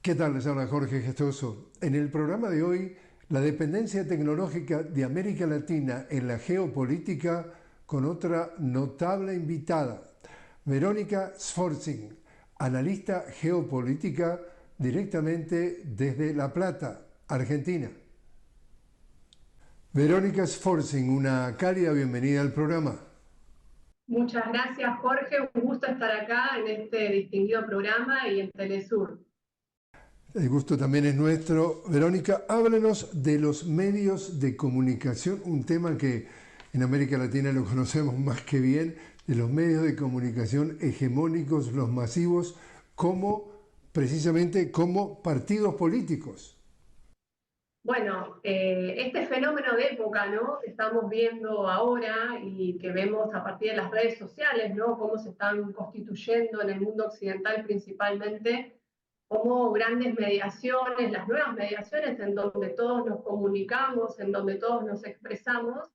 ¿Qué tal? Les habla Jorge Gestoso. En el programa de hoy, la dependencia tecnológica de América Latina en la geopolítica con otra notable invitada, Verónica Sforzing, analista geopolítica directamente desde La Plata, Argentina. Verónica Sforzing, una cálida bienvenida al programa. Muchas gracias, Jorge. Un gusto estar acá en este distinguido programa y en Telesur. El gusto también es nuestro. Verónica, háblanos de los medios de comunicación, un tema que en América Latina lo conocemos más que bien, de los medios de comunicación hegemónicos, los masivos, precisamente como partidos políticos. Bueno, este fenómeno de época, ¿no? Que estamos viendo ahora y que vemos a partir de las redes sociales, ¿no? Cómo se están constituyendo en el mundo occidental principalmente como grandes mediaciones, las nuevas mediaciones en donde todos nos comunicamos, en donde todos nos expresamos,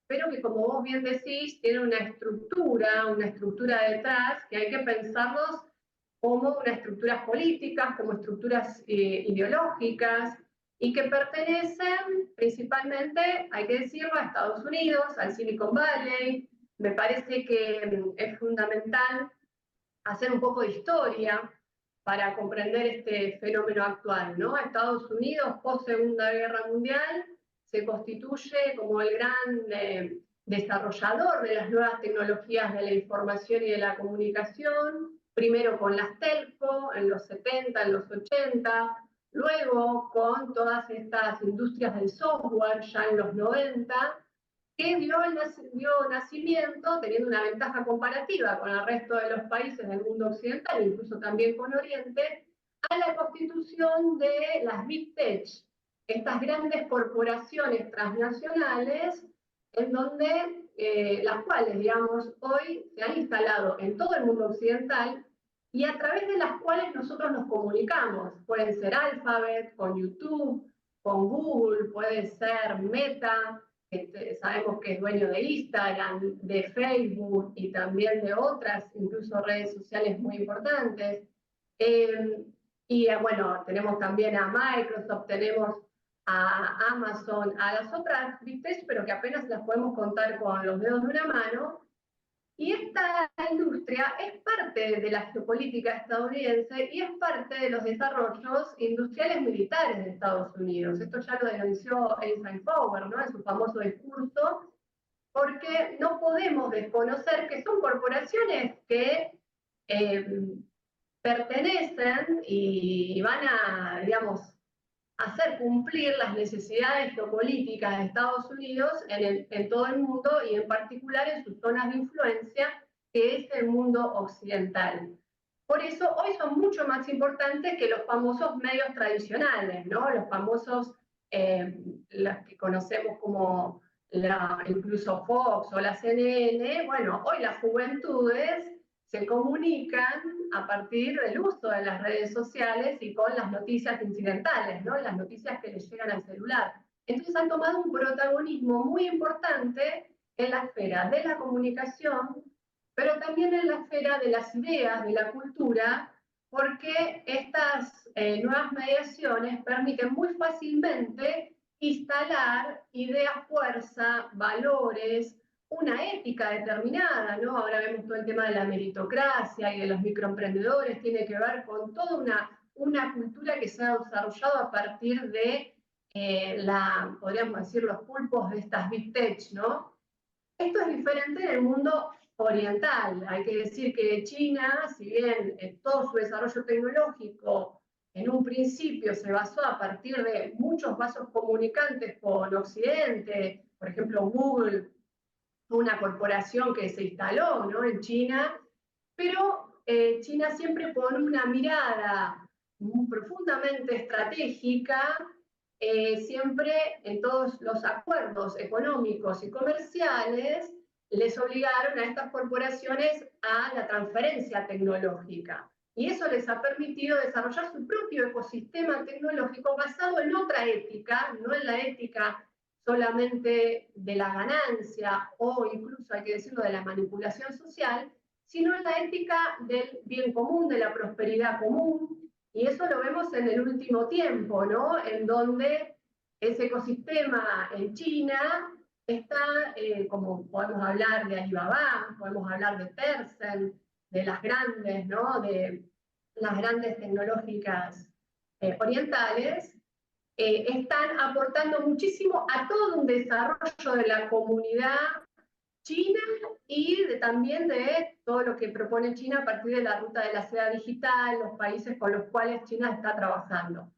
pero que como vos bien decís, tiene una estructura detrás que hay que pensarlos como unas estructuras políticas, como estructuras ideológicas, y que pertenecen principalmente, hay que decirlo, a Estados Unidos, al Silicon Valley. Me parece que es fundamental hacer un poco de historia para comprender este fenómeno actual, ¿no? Estados Unidos, post Segunda Guerra Mundial, se constituye como el gran desarrollador de las nuevas tecnologías de la información y de la comunicación, primero con las telco en los 70, en los 80, luego con todas estas industrias del software ya en los 90, que dio nacimiento, teniendo una ventaja comparativa con el resto de los países del mundo occidental, incluso también con Oriente, a la constitución de las Big Tech, estas grandes corporaciones transnacionales, en donde las cuales, digamos, hoy se han instalado en todo el mundo occidental y a través de las cuales nosotros nos comunicamos. Pueden ser Alphabet, con YouTube, con Google, puede ser Meta, que sabemos que es dueño de Instagram, de Facebook y también de otras, incluso redes sociales muy importantes. Bueno, tenemos también a Microsoft, tenemos a Amazon, a las otras Big Tech, pero que apenas las podemos contar con los dedos de una mano. Y esta industria es parte de la geopolítica estadounidense y es parte de los desarrollos industriales militares de Estados Unidos. Esto ya lo denunció Eisenhower, ¿no? En su famoso discurso, porque no podemos desconocer que son corporaciones que pertenecen y van a, digamos, hacer cumplir las necesidades geopolíticas de Estados Unidos en todo el mundo y en particular en sus zonas de influencia, que es el mundo occidental. Por eso hoy son mucho más importantes que los famosos medios tradicionales, ¿no? Los famosos, las que conocemos como incluso Fox o la CNN. Bueno, hoy las juventudes se comunican a partir del uso de las redes sociales y con las noticias incidentales, ¿no? Las noticias que les llegan al celular. Entonces han tomado un protagonismo muy importante en la esfera de la comunicación, pero también en la esfera de las ideas, de la cultura, porque estas nuevas mediaciones permiten muy fácilmente instalar ideas fuerza, valores, una ética determinada, ¿no? Ahora vemos todo el tema de la meritocracia y de los microemprendedores, tiene que ver con toda una cultura que se ha desarrollado a partir de podríamos decir, los pulpos de estas Big Tech, ¿no? Esto es diferente en el mundo oriental. Hay que decir que China, si bien todo su desarrollo tecnológico en un principio se basó a partir de muchos vasos comunicantes con Occidente, por ejemplo Google, una corporación que se instaló, ¿no? En China, pero China siempre pone una mirada profundamente estratégica, siempre en todos los acuerdos económicos y comerciales les obligaron a estas corporaciones a la transferencia tecnológica. Y eso les ha permitido desarrollar su propio ecosistema tecnológico basado en otra ética, no en la ética solamente de la ganancia o incluso, hay que decirlo, de la manipulación social, sino en la ética del bien común, de la prosperidad común. Y eso lo vemos en el último tiempo, ¿no? En donde ese ecosistema en China está, como podemos hablar de Alibaba, podemos hablar de Tencent, de las grandes, ¿no? De las grandes tecnológicas orientales, están aportando muchísimo a todo un desarrollo de la comunidad china y también de todo lo que propone China a partir de la ruta de la seda digital, los países con los cuales China está trabajando.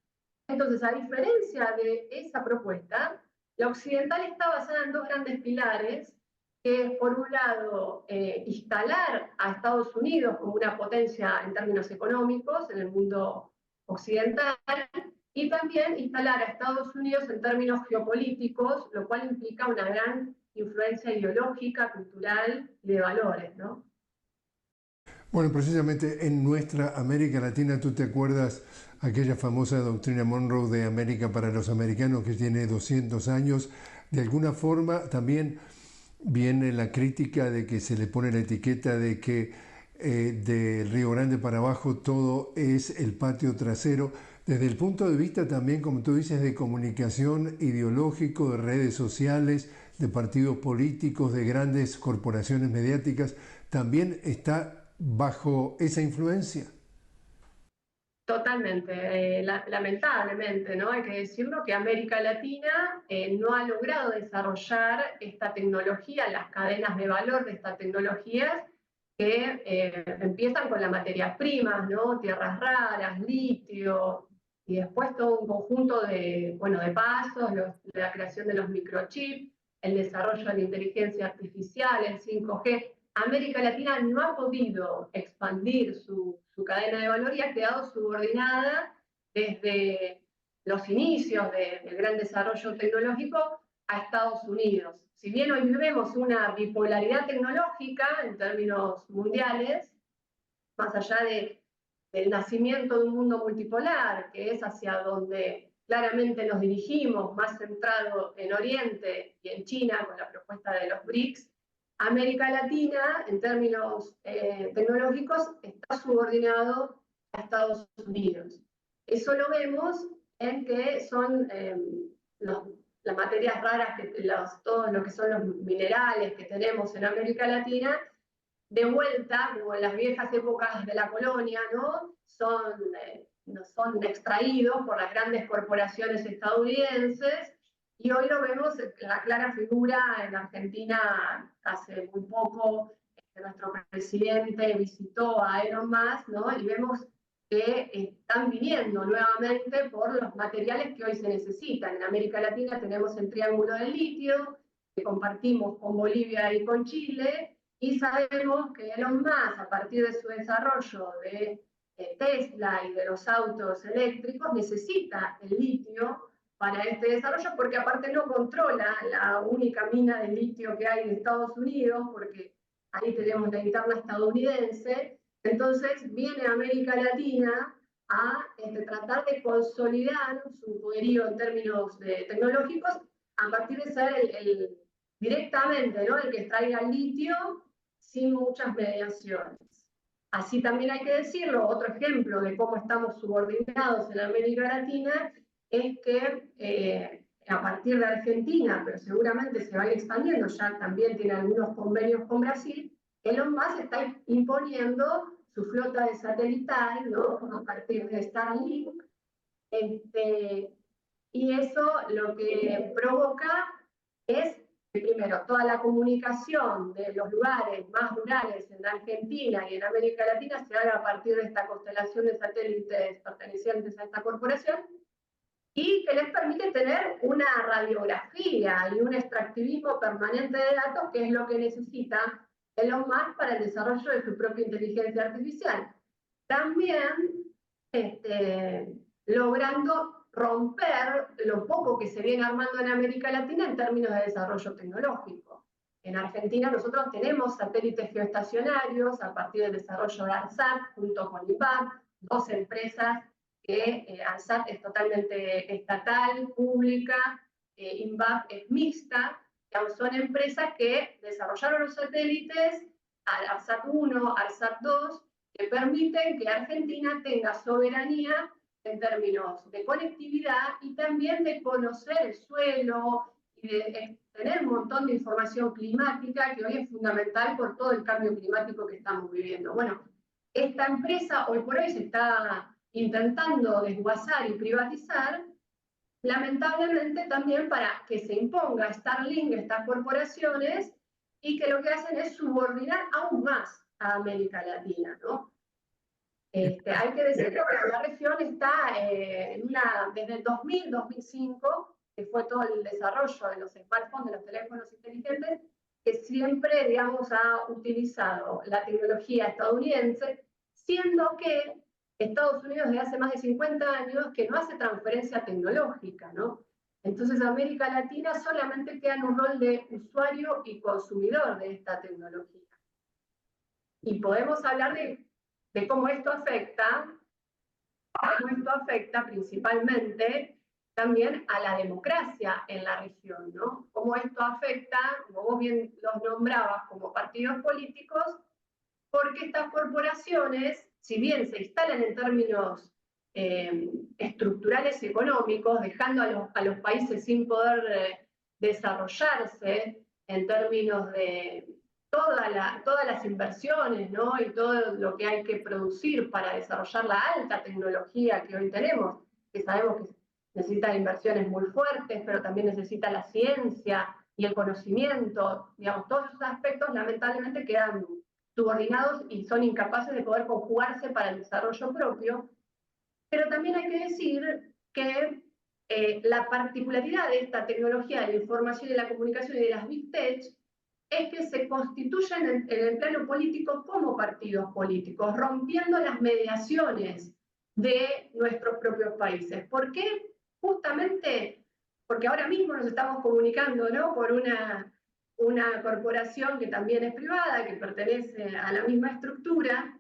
Entonces, a diferencia de esa propuesta, la occidental está basada en dos grandes pilares, que es, por un lado, instalar a Estados Unidos como una potencia en términos económicos en el mundo occidental, y también instalar a Estados Unidos en términos geopolíticos, lo cual implica una gran influencia ideológica, cultural y de valores, ¿no? Bueno, precisamente en nuestra América Latina, ¿tú te acuerdas aquella famosa doctrina Monroe de América para los americanos que tiene 200 años? De alguna forma también viene la crítica de que se le pone la etiqueta de que de Río Grande para abajo todo es el patio trasero. Desde el punto de vista también, como tú dices, de comunicación ideológico, de redes sociales, de partidos políticos, de grandes corporaciones mediáticas, también está bajo esa influencia. Totalmente, lamentablemente, ¿no? Hay que decirlo que América Latina no ha logrado desarrollar esta tecnología, las cadenas de valor de estas tecnologías que empiezan con las materias primas, ¿no? Tierras raras, litio, y después todo un conjunto de, bueno, de pasos, la creación de los microchips, el desarrollo de la inteligencia artificial, el 5G. América Latina no ha podido expandir su cadena de valor y ha quedado subordinada desde los inicios del gran desarrollo tecnológico a Estados Unidos. Si bien hoy vivimos una bipolaridad tecnológica en términos mundiales, más allá del nacimiento de un mundo multipolar, que es hacia donde claramente nos dirigimos, más centrado en Oriente y en China, con la propuesta de los BRICS, América Latina, en términos tecnológicos, está subordinado a Estados Unidos. Eso lo vemos en que son las materias raras, todo lo que son los minerales que tenemos en América Latina, de vuelta, como en las viejas épocas de la colonia, ¿no? Son extraídos por las grandes corporaciones estadounidenses. Y hoy lo vemos la clara figura en Argentina. Hace muy poco nuestro presidente visitó a Elon Musk, ¿no? Y vemos que están viniendo nuevamente por los materiales que hoy se necesitan. En América Latina tenemos el Triángulo del Litio, que compartimos con Bolivia y con Chile, y sabemos que Elon Musk, a partir de su desarrollo de Tesla y de los autos eléctricos, necesita el litio para este desarrollo, porque aparte no controla la única mina de litio que hay en Estados Unidos, porque ahí tenemos la interna estadounidense. Entonces viene América Latina a tratar de consolidar su poderío en términos tecnológicos a partir de ser directamente, ¿no? El que extraiga el litio sin muchas mediaciones. Así también hay que decirlo, otro ejemplo de cómo estamos subordinados en América Latina es que a partir de Argentina, pero seguramente se va a ir expandiendo, ya también tiene algunos convenios con Brasil, Elon Musk está imponiendo su flota de satelital, ¿no? A partir de Starlink, y eso lo que provoca es que primero toda la comunicación de los lugares más rurales en Argentina y en América Latina se haga a partir de esta constelación de satélites pertenecientes a esta corporación, y que les permite tener una radiografía y un extractivismo permanente de datos, que es lo que necesita Elon Musk para el desarrollo de su propia inteligencia artificial. También logrando romper lo poco que se viene armando en América Latina en términos de desarrollo tecnológico. En Argentina nosotros tenemos satélites geoestacionarios a partir del desarrollo de ARSAT junto con INVAP, dos empresas que ARSAT es totalmente estatal, pública, INVAP es mixta, son empresas que desarrollaron los satélites, ARSAT 1, ARSAT 2, que permiten que Argentina tenga soberanía en términos de conectividad y también de conocer el suelo y de tener un montón de información climática que hoy es fundamental por todo el cambio climático que estamos viviendo. Bueno, esta empresa hoy por hoy se está intentando desguazar y privatizar, lamentablemente también para que se imponga Starlink, estas corporaciones, y que lo que hacen es subordinar aún más a América Latina, ¿no? Hay que decir que la región está desde el 2000-2005, que fue todo el desarrollo de los smartphones, de los teléfonos inteligentes, que siempre, digamos, ha utilizado la tecnología estadounidense, siendo que Estados Unidos desde hace más de 50 años que no hace transferencia tecnológica, ¿no? Entonces América Latina solamente queda en un rol de usuario y consumidor de esta tecnología. Y podemos hablar de cómo esto afecta principalmente también a la democracia en la región, ¿no? Cómo esto afecta, como vos bien los nombrabas, como partidos políticos, porque estas corporaciones, si bien se instalan en términos estructurales y económicos, dejando a los países sin poder desarrollarse en términos de todas las inversiones, ¿no? Y todo lo que hay que producir para desarrollar la alta tecnología que hoy tenemos, que sabemos que necesita inversiones muy fuertes, pero también necesita la ciencia y el conocimiento, digamos, todos esos aspectos lamentablemente quedan subordinados y son incapaces de poder conjugarse para el desarrollo propio. Pero también hay que decir que la particularidad de esta tecnología de la información y de la comunicación y de las Big Tech es que se constituyen en el plano político como partidos políticos, rompiendo las mediaciones de nuestros propios países. ¿Por qué? Justamente porque ahora mismo nos estamos comunicando, ¿no?, por una corporación que también es privada, que pertenece a la misma estructura.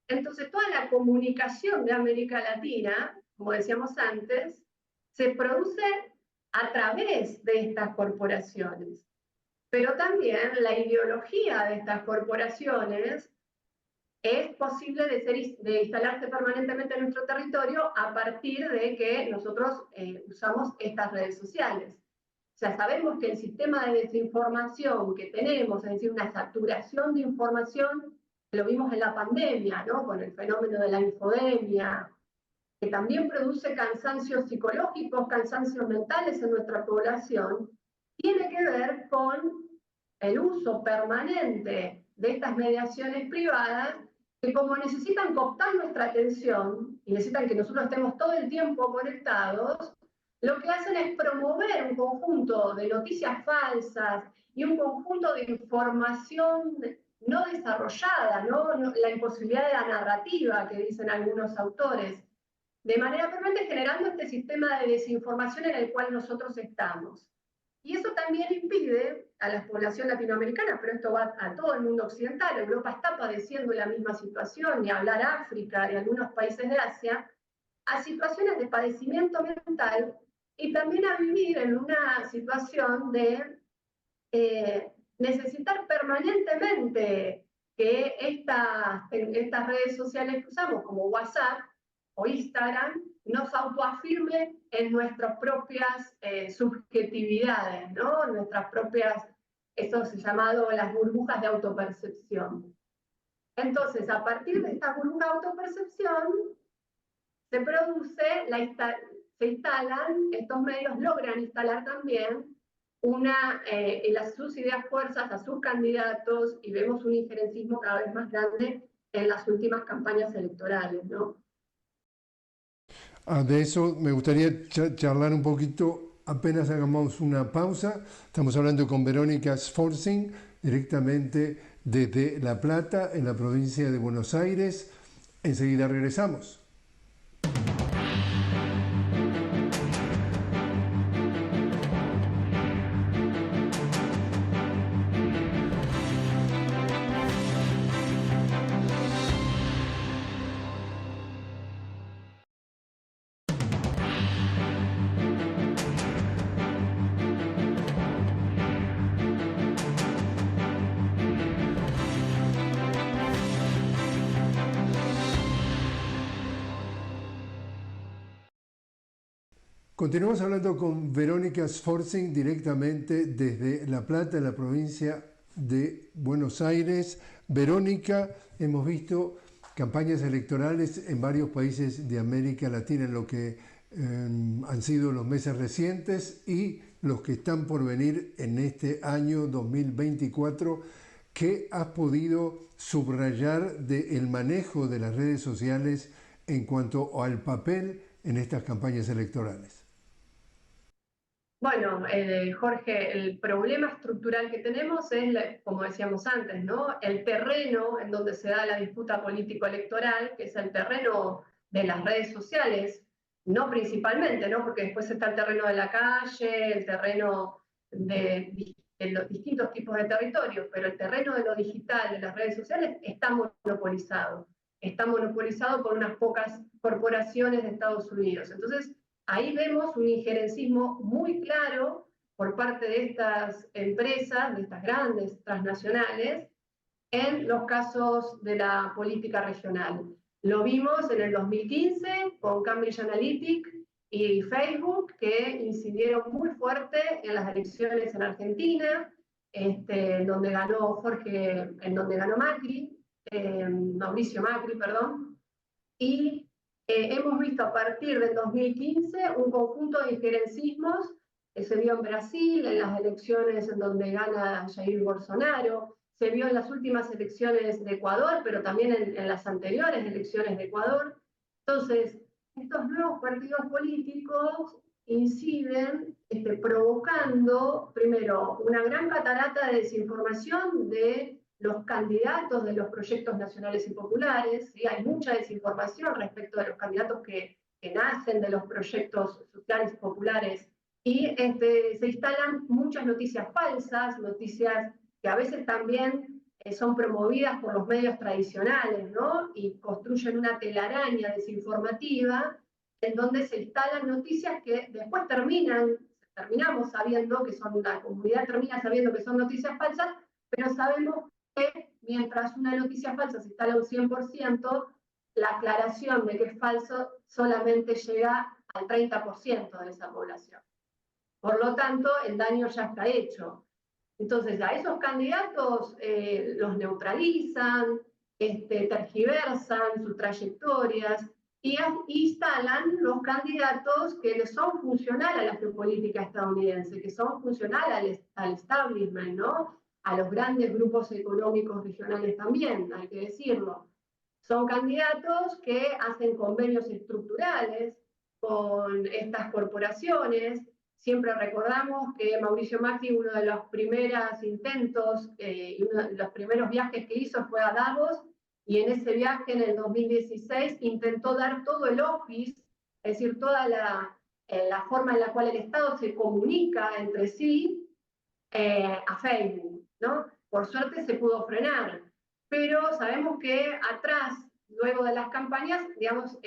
Entonces, toda la comunicación de América Latina, como decíamos antes, se produce a través de estas corporaciones. Pero también la ideología de estas corporaciones es posible de instalarse permanentemente en nuestro territorio a partir de que nosotros usamos estas redes sociales. O sea, sabemos que el sistema de desinformación que tenemos, es decir, una saturación de información, lo vimos en la pandemia, ¿no?, con el fenómeno de la infodemia, que también produce cansancios psicológicos, cansancios mentales en nuestra población, tiene que ver con el uso permanente de estas mediaciones privadas, que como necesitan cooptar nuestra atención y necesitan que nosotros estemos todo el tiempo conectados, lo que hacen es promover un conjunto de noticias falsas y un conjunto de información no desarrollada, ¿no? La imposibilidad de la narrativa, que dicen algunos autores, de manera permanente generando este sistema de desinformación en el cual nosotros estamos. Y eso también impide a la población latinoamericana, pero esto va a todo el mundo occidental, Europa está padeciendo la misma situación, ni hablar África, ni algunos países de Asia, a situaciones de padecimiento mental y también a vivir en una situación de necesitar permanentemente que estas redes sociales que usamos, como WhatsApp o Instagram, nos autoafirme en nuestras propias subjetividades, ¿no? Nuestras propias, eso se ha llamado las burbujas de autopercepción. Entonces, a partir de esta burbuja de autopercepción, se produce, se instalan, estos medios logran instalar también sus ideas fuerzas a sus candidatos, y vemos un injerencismo cada vez más grande en las últimas campañas electorales, ¿no? De eso me gustaría charlar un poquito, apenas hagamos una pausa. Estamos hablando con Verónica Sforzing, directamente desde La Plata, en la provincia de Buenos Aires. Enseguida regresamos. Continuamos hablando con Verónica Sforzing directamente desde La Plata, en la provincia de Buenos Aires. Verónica, hemos visto campañas electorales en varios países de América Latina en lo que han sido los meses recientes y los que están por venir en este año 2024. ¿Qué has podido subrayar del manejo de las redes sociales en cuanto al papel en estas campañas electorales? Bueno, Jorge, el problema estructural que tenemos es, como decíamos antes, ¿no? El terreno en donde se da la disputa político-electoral, que es el terreno de las redes sociales, no principalmente, ¿no? Porque después está el terreno de la calle, el terreno de los distintos tipos de territorios, pero el terreno de lo digital, de las redes sociales, está monopolizado. Está monopolizado por unas pocas corporaciones de Estados Unidos. Entonces, ahí vemos un injerencismo muy claro por parte de estas empresas, de estas grandes transnacionales, en los casos de la política regional. Lo vimos en el 2015 con Cambridge Analytica y Facebook, que incidieron muy fuerte en las elecciones en Argentina, en donde ganó Macri, Mauricio Macri, perdón, y hemos visto a partir del 2015 un conjunto de injerencismos que se vio en Brasil, en las elecciones en donde gana Jair Bolsonaro, se vio en las últimas elecciones de Ecuador, pero también en las anteriores elecciones de Ecuador. Entonces, estos nuevos partidos políticos inciden provocando, primero, una gran catarata de desinformación de los candidatos de los proyectos nacionales y populares, ¿sí? Hay mucha desinformación respecto de los candidatos que nacen de los proyectos sociales y populares, y se instalan muchas noticias falsas, noticias que a veces también son promovidas por los medios tradicionales, ¿no? Y construyen una telaraña desinformativa en donde se instalan noticias que después terminamos sabiendo que son, la comunidad termina sabiendo que son noticias falsas, pero sabemos que mientras una noticia falsa se instala un 100%, la aclaración de que es falso solamente llega al 30% de esa población. Por lo tanto, el daño ya está hecho. Entonces, a esos candidatos los neutralizan, tergiversan sus trayectorias y instalan los candidatos que son funcionales a la geopolítica estadounidense, que son funcionales al establishment, ¿no? A los grandes grupos económicos regionales también, hay que decirlo. Son candidatos que hacen convenios estructurales con estas corporaciones. Siempre recordamos que Mauricio Macri, uno de los primeros intentos y uno de los primeros viajes que hizo fue a Davos, y en ese viaje, en el 2016, intentó dar todo el office, es decir, toda la forma en la cual el Estado se comunica entre sí, a Facebook, ¿no? Por suerte se pudo frenar, pero sabemos que atrás, luego de las campañas, digamos,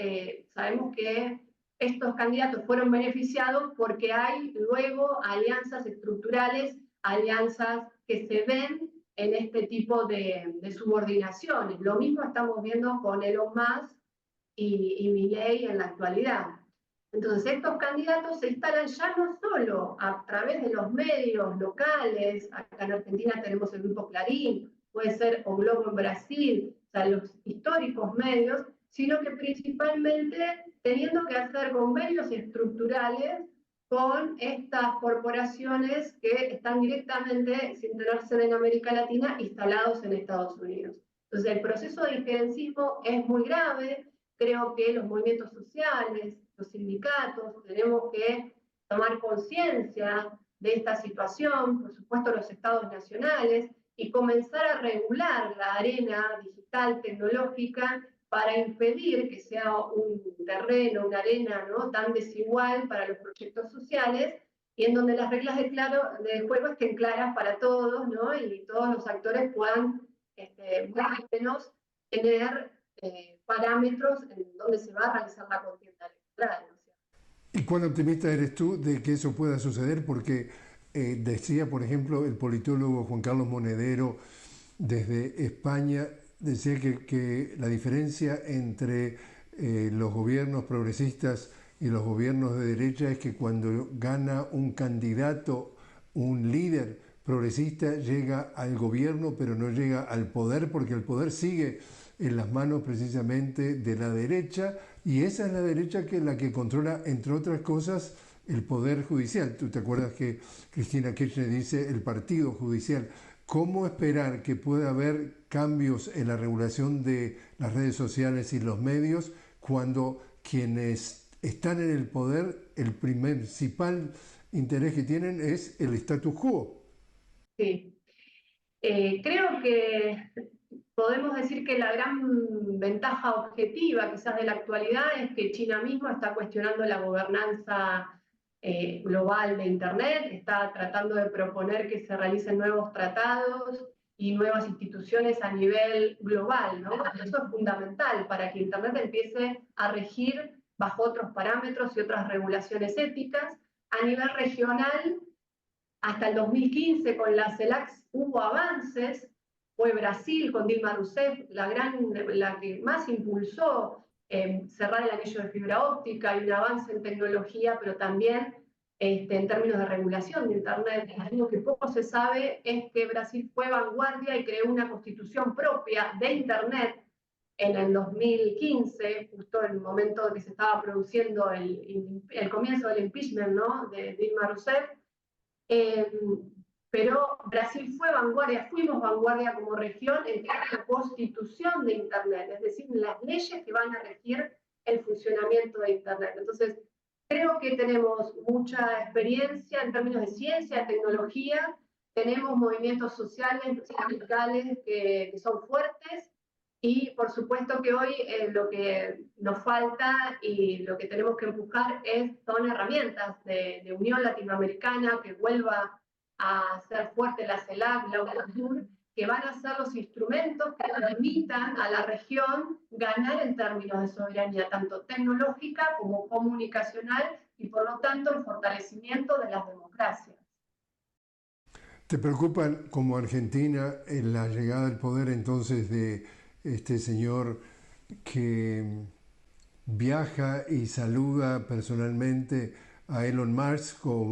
sabemos que estos candidatos fueron beneficiados porque hay luego alianzas estructurales, alianzas que se ven en este tipo de subordinaciones. Lo mismo estamos viendo con Elon Musk y Milei en la actualidad. Entonces, estos candidatos se instalan ya no solo a través de los medios locales, acá en Argentina tenemos el Grupo Clarín, puede ser O Globo en Brasil, o sea, los históricos medios, sino que principalmente teniendo que hacer convenios estructurales con estas corporaciones que están directamente, sin tener sede en América Latina, instalados en Estados Unidos. Entonces, el proceso de injerencismo es muy grave. Creo que los movimientos sociales, los sindicatos, tenemos que tomar conciencia de esta situación, por supuesto los estados nacionales, y comenzar a regular la arena digital tecnológica para impedir que sea un terreno, una arena, ¿no?, tan desigual para los proyectos sociales, y en donde las reglas de juego estén claras para todos, ¿no?, y todos los actores puedan más o menos tener parámetros en donde se va a realizar la contienda electoral, ¿no? ¿Y cuán optimista eres tú de que eso pueda suceder? Porque decía, por ejemplo, el politólogo Juan Carlos Monedero desde España, decía que la diferencia entre los gobiernos progresistas y los gobiernos de derecha es que cuando gana un candidato, un líder progresista, llega al gobierno pero no llega al poder, porque el poder sigue en las manos precisamente de la derecha, y esa es la derecha que es la que controla, entre otras cosas, el poder judicial. Tú te acuerdas que Cristina Kirchner dice el partido judicial. ¿Cómo esperar que pueda haber cambios en la regulación de las redes sociales y los medios cuando quienes están en el poder, el principal interés que tienen es el status quo? Sí. Creo que podemos decir que la gran ventaja objetiva quizás de la actualidad es que China misma está cuestionando la gobernanza global de Internet, está tratando de proponer que se realicen nuevos tratados y nuevas instituciones a nivel global, ¿no? Eso es fundamental para que Internet empiece a regir bajo otros parámetros y otras regulaciones éticas. A nivel regional, hasta el 2015 con la CELAC hubo avances, fue Brasil con Dilma Rousseff la que más impulsó cerrar el anillo de fibra óptica y un avance en tecnología, pero también en términos de regulación de Internet. Algo que poco se sabe es que Brasil fue vanguardia y creó una constitución propia de Internet en el 2015, justo en el momento que se estaba produciendo el comienzo del impeachment, ¿no?, de Dilma Rousseff. Pero Brasil fue vanguardia, fuimos vanguardia como región en la constitución de Internet, es decir, las leyes que van a regir el funcionamiento de Internet. Entonces, creo que tenemos mucha experiencia en términos de ciencia, de tecnología, tenemos movimientos sociales, sindicales que son fuertes, y por supuesto que hoy lo que nos falta y lo que tenemos que empujar son herramientas de unión latinoamericana, que vuelva a ser fuerte la CELAC, la UNASUR, que van a ser los instrumentos que permitan a la región ganar en términos de soberanía, tanto tecnológica como comunicacional, y por lo tanto el fortalecimiento de las democracias. ¿Te preocupa como Argentina en la llegada al poder entonces de este señor que viaja y saluda personalmente a Elon Musk, o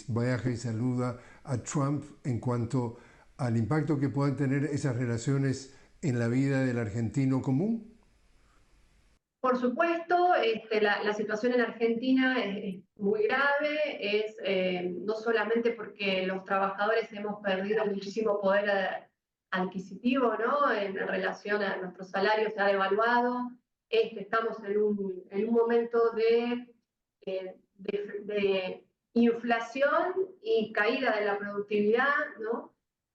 viaja y saluda a Trump, en cuanto al impacto que puedan tener esas relaciones en la vida del argentino común? Por supuesto, la situación en Argentina es muy grave, no solamente porque los trabajadores hemos perdido muchísimo poder adquisitivo, ¿no?, en relación a nuestros salarios, se ha devaluado, estamos en un momento de inflación y caída de la productividad, ¿no?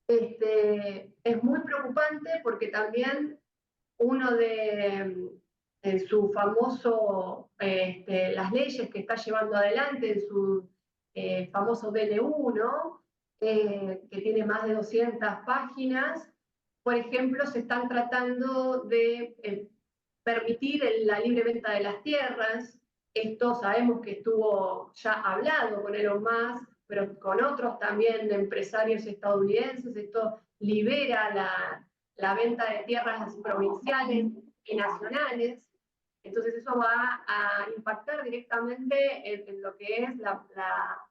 Es muy preocupante porque también uno de su famoso, las leyes que está llevando adelante en su famoso DNU, ¿no?, que tiene más de 200 páginas, por ejemplo, se están tratando de permitir la libre venta de las tierras. Esto sabemos que estuvo ya hablado con Elon Musk, pero con otros también empresarios estadounidenses. Esto libera la venta de tierras provinciales y nacionales. Entonces eso va a impactar directamente en lo que es la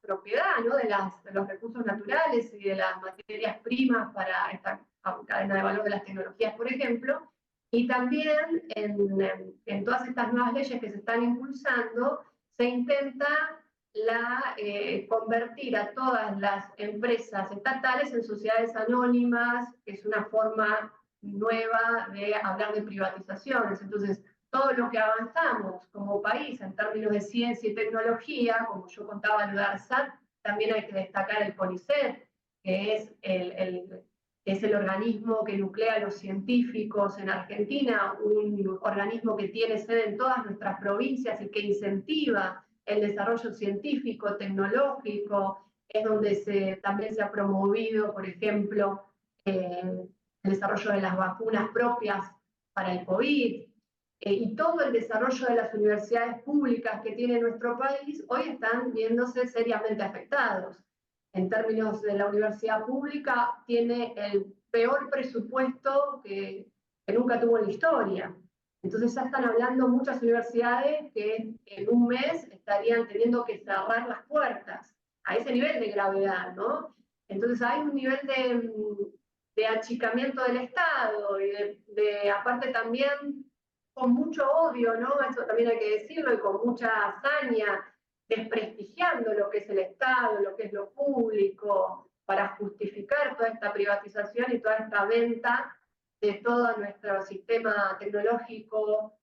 propiedad, ¿no?, de los recursos naturales y de las materias primas para esta cadena de valor de las tecnologías, por ejemplo. Y también en todas estas nuevas leyes que se están impulsando, se intenta convertir a todas las empresas estatales en sociedades anónimas, que es una forma nueva de hablar de privatizaciones. Entonces, todo lo que avanzamos como país en términos de ciencia y tecnología, como yo contaba lo de ARSAT, también hay que destacar el CONICET, que es el organismo que nuclea a los científicos en Argentina, un organismo que tiene sede en todas nuestras provincias y que incentiva el desarrollo científico, tecnológico. Es donde también se ha promovido, por ejemplo, el desarrollo de las vacunas propias para el COVID, y todo el desarrollo de las universidades públicas que tiene nuestro país hoy están viéndose seriamente afectados. En términos de la universidad pública, tiene el peor presupuesto que nunca tuvo en la historia. Entonces ya están hablando muchas universidades que en un mes estarían teniendo que cerrar las puertas a ese nivel de gravedad, ¿no? Entonces hay un nivel de achicamiento del Estado y aparte también con mucho odio, ¿no? Eso también hay que decirlo, y con mucha hazaña, desprestigiando lo que es el Estado, lo que es lo público, para justificar toda esta privatización y toda esta venta de todo nuestro sistema tecnológico,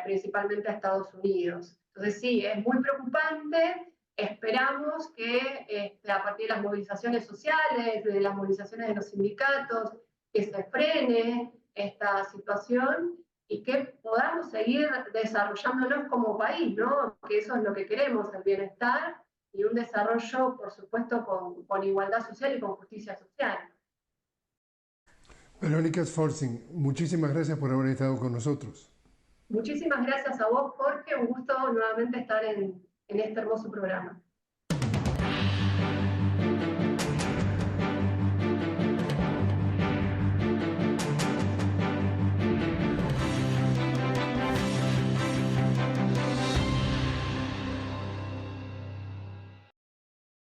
principalmente a Estados Unidos. Entonces sí, es muy preocupante. Esperamos que a partir de las movilizaciones sociales, de las movilizaciones de los sindicatos, que se frene esta situación y que podamos seguir desarrollándonos como país, ¿no? Que eso es lo que queremos, el bienestar y un desarrollo, por supuesto, con igualdad social y con justicia social. Verónica Sforzing, muchísimas gracias por haber estado con nosotros. Muchísimas gracias a vos, Jorge. Un gusto nuevamente estar en este hermoso programa.